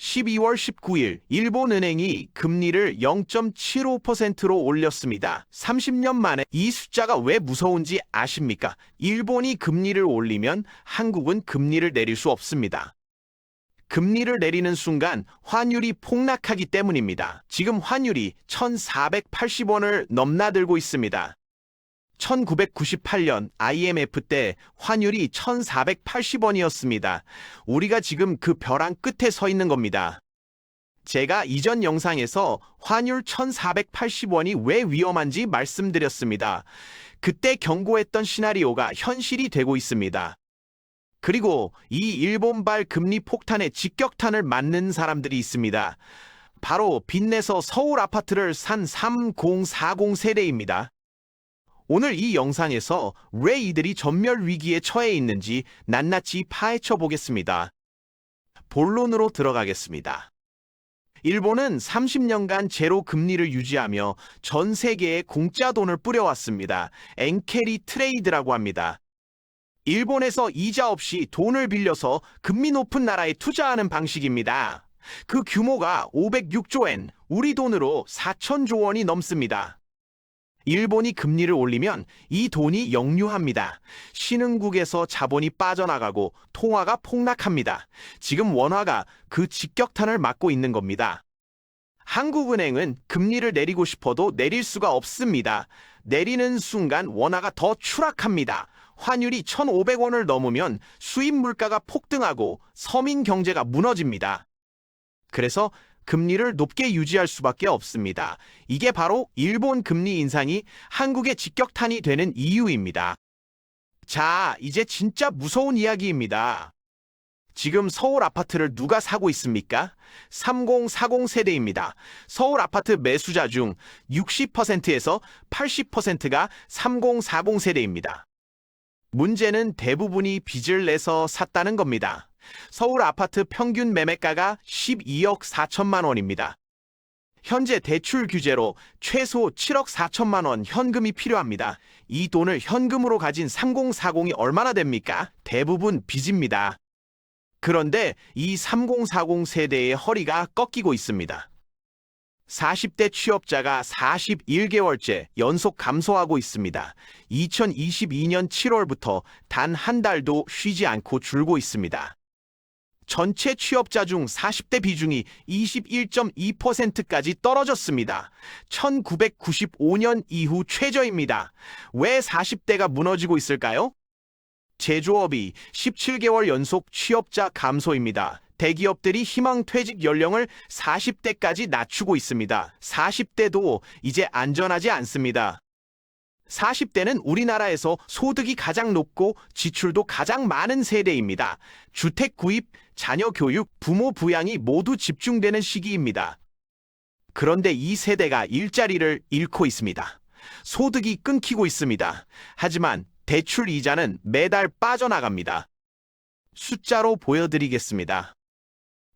12월 19일 일본은행이 금리를 0.75%로 올렸습니다. 30년 만에 이 숫자가 왜 무서운지 아십니까? 일본이 금리를 올리면 한국은 금리를 내릴 수 없습니다. 금리를 내리는 순간 환율이 폭락하기 때문입니다. 지금 환율이 1,480원을 넘나들고 있습니다. 1998년 IMF 때 환율이 1,480원이었습니다. 우리가 지금 그 벼랑 끝에 서 있는 겁니다. 제가 이전 영상에서 환율 1,480원이 왜 위험한지 말씀드렸습니다. 그때 경고했던 시나리오가 현실이 되고 있습니다. 그리고 이 일본발 금리 폭탄에 직격탄을 맞는 사람들이 있습니다. 바로 빚내서 서울 아파트를 산 3040 세대입니다. 오늘 이 영상에서 왜 이들이 전멸 위기에 처해 있는지 낱낱이 파헤쳐 보겠습니다. 본론으로 들어가겠습니다. 일본은 30년간 제로 금리를 유지하며 전 세계에 공짜 돈을 뿌려왔습니다. 엔캐리 트레이드라고 합니다. 일본에서 이자 없이 돈을 빌려서 금리 높은 나라에 투자하는 방식입니다. 그 규모가 506조 엔, 우리 돈으로 4천조 원이 넘습니다. 일본이 금리를 올리면 이 돈이 역류합니다. 신흥국에서 자본이 빠져나가고 통화가 폭락합니다. 지금 원화가 그 직격탄을 맞고 있는 겁니다. 한국은행은 금리를 내리고 싶어도 내릴 수가 없습니다. 내리는 순간 원화가 더 추락합니다. 환율이 1,500원을 넘으면 수입 물가가 폭등하고 서민 경제가 무너집니다. 그래서 금리를 높게 유지할 수밖에 없습니다. 이게 바로 일본 금리 인상이 한국의 직격탄이 되는 이유입니다. 자, 이제 진짜 무서운 이야기입니다. 지금 서울 아파트를 누가 사고 있습니까? 3040 세대입니다. 서울 아파트 매수자 중 60%에서 80%가 3040 세대입니다. 문제는 대부분이 빚을 내서 샀다는 겁니다. 서울 아파트 평균 매매가가 12억 4천만 원입니다. 현재 대출 규제로 최소 7억 4천만 원 현금이 필요합니다. 이 돈을 현금으로 가진 3040이 얼마나 됩니까? 대부분 빚입니다. 그런데 이 3040 세대의 허리가 꺾이고 있습니다. 40대 취업자가 41개월째 연속 감소하고 있습니다. 2022년 7월부터 단 한 달도 쉬지 않고 줄고 있습니다. 전체 취업자 중 40대 비중이 21.2%까지 떨어졌습니다. 1995년 이후 최저입니다. 왜 40대가 무너지고 있을까요? 제조업이 17개월 연속 취업자 감소입니다. 대기업들이 희망퇴직 연령을 40대까지 낮추고 있습니다. 40대도 이제 안전하지 않습니다. 40대는 우리나라에서 소득이 가장 높고 지출도 가장 많은 세대입니다. 주택 구입, 자녀 교육, 부모 부양이 모두 집중되는 시기입니다. 그런데 이 세대가 일자리를 잃고 있습니다. 소득이 끊기고 있습니다. 하지만 대출 이자는 매달 빠져나갑니다. 숫자로 보여드리겠습니다.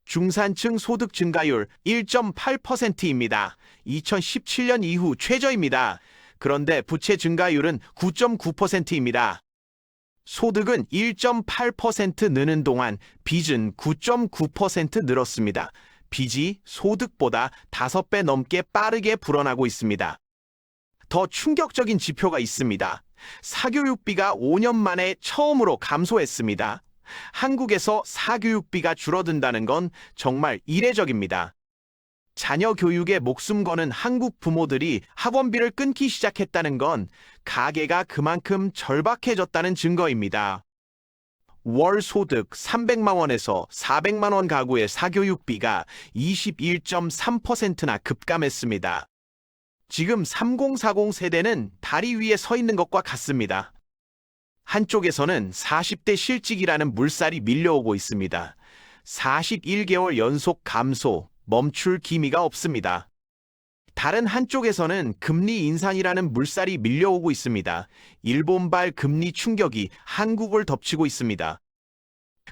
중산층 소득 증가율 1.8%입니다. 2017년 이후 최저입니다. 그런데 부채 증가율은 9.9%입니다. 소득은 1.8% 느는 동안 빚은 9.9% 늘었습니다. 빚이 소득보다 5배 넘게 빠르게 불어나고 있습니다. 더 충격적인 지표가 있습니다. 사교육비가 5년 만에 처음으로 감소했습니다. 한국에서 사교육비가 줄어든다는 건 정말 이례적입니다. 자녀 교육에 목숨 거는 한국 부모들이 학원비를 끊기 시작했다는 건 가계가 그만큼 절박해졌다는 증거입니다. 월 소득 300만 원에서 400만 원 가구의 사교육비가 21.3%나 급감했습니다. 지금 3040 세대는 다리 위에 서 있는 것과 같습니다. 한쪽에서는 40대 실직이라는 물살이 밀려오고 있습니다. 41개월 연속 감소, 멈출 기미가 없습니다. 다른 한쪽에서는 금리 인상이라는 물살이 밀려오고 있습니다. 일본발 금리 충격이 한국을 덮치고 있습니다.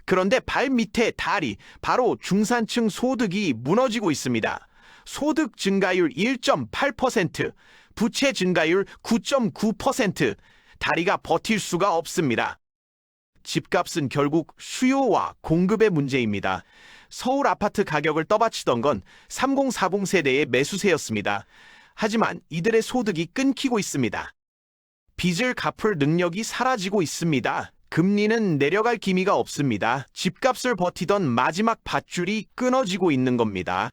그런데 발 밑에 다리, 바로 중산층 소득이 무너지고 있습니다. 소득 증가율 1.8%, 부채 증가율 9.9%, 다리가 버틸 수가 없습니다. 집값은 결국 수요와 공급의 문제입니다. 서울 아파트 가격을 떠받치던 건 3040 세대의 매수세였습니다. 하지만 이들의 소득이 끊기고 있습니다. 빚을 갚을 능력이 사라지고 있습니다. 금리는 내려갈 기미가 없습니다. 집값을 버티던 마지막 밧줄이 끊어지고 있는 겁니다.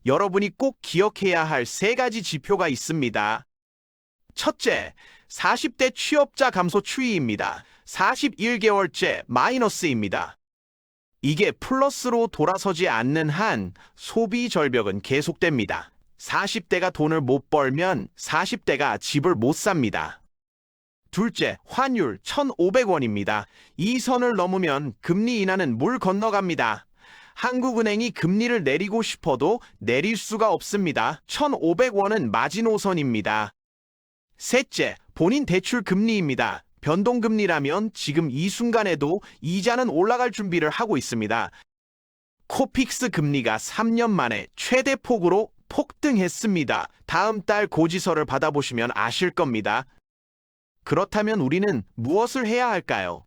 여러분이 꼭 기억해야 할 3가지 지표가 있습니다. 첫째, 40대 취업자 감소 추이입니다. 41개월째 마이너스입니다. 이게 플러스로 돌아서지 않는 한 소비 절벽은 계속됩니다. 40대가 돈을 못 벌면 40대가 집을 못 삽니다. 둘째, 환율 1,500원입니다. 이 선을 넘으면 금리 인하는 물 건너갑니다. 한국은행이 금리를 내리고 싶어도 내릴 수가 없습니다. 1,500원은 마지노선입니다. 셋째, 본인 대출 금리입니다. 변동금리라면 지금 이 순간에도 이자는 올라갈 준비를 하고 있습니다. 코픽스 금리가 3년 만에 최대 폭으로 폭등했습니다. 다음 달 고지서를 받아보시면 아실 겁니다. 그렇다면 우리는 무엇을 해야 할까요?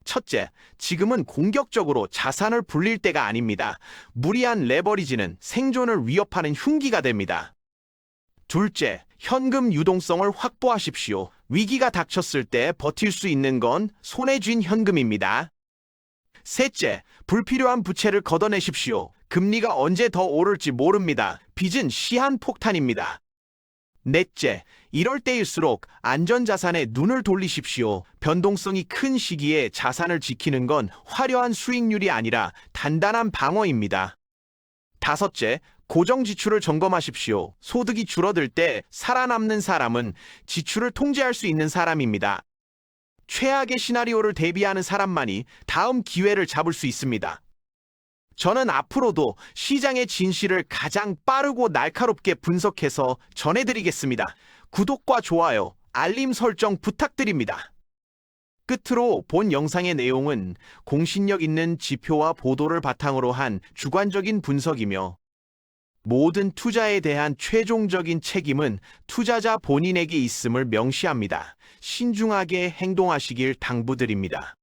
첫째, 지금은 공격적으로 자산을 불릴 때가 아닙니다. 무리한 레버리지는 생존을 위협하는 흉기가 됩니다. 둘째, 현금 유동성을 확보하십시오. 위기가 닥쳤을 때 버틸 수 있는 건 손에 쥔 현금입니다. 셋째, 불필요한 부채를 걷어내십시오. 금리가 언제 더 오를지 모릅니다. 빚은 시한폭탄입니다. 넷째, 이럴 때일수록 안전자산에 눈을 돌리십시오. 변동성이 큰 시기에 자산을 지키는 건 화려한 수익률이 아니라 단단한 방어입니다. 다섯째, 고정 지출을 점검하십시오. 소득이 줄어들 때 살아남는 사람은 지출을 통제할 수 있는 사람입니다. 최악의 시나리오를 대비하는 사람만이 다음 기회를 잡을 수 있습니다. 저는 앞으로도 시장의 진실을 가장 빠르고 날카롭게 분석해서 전해드리겠습니다. 구독과 좋아요, 알림 설정 부탁드립니다. 끝으로 본 영상의 내용은 공신력 있는 지표와 보도를 바탕으로 한 주관적인 분석이며 모든 투자에 대한 최종적인 책임은 투자자 본인에게 있음을 명시합니다. 신중하게 행동하시길 당부드립니다.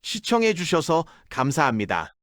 시청해 주셔서 감사합니다.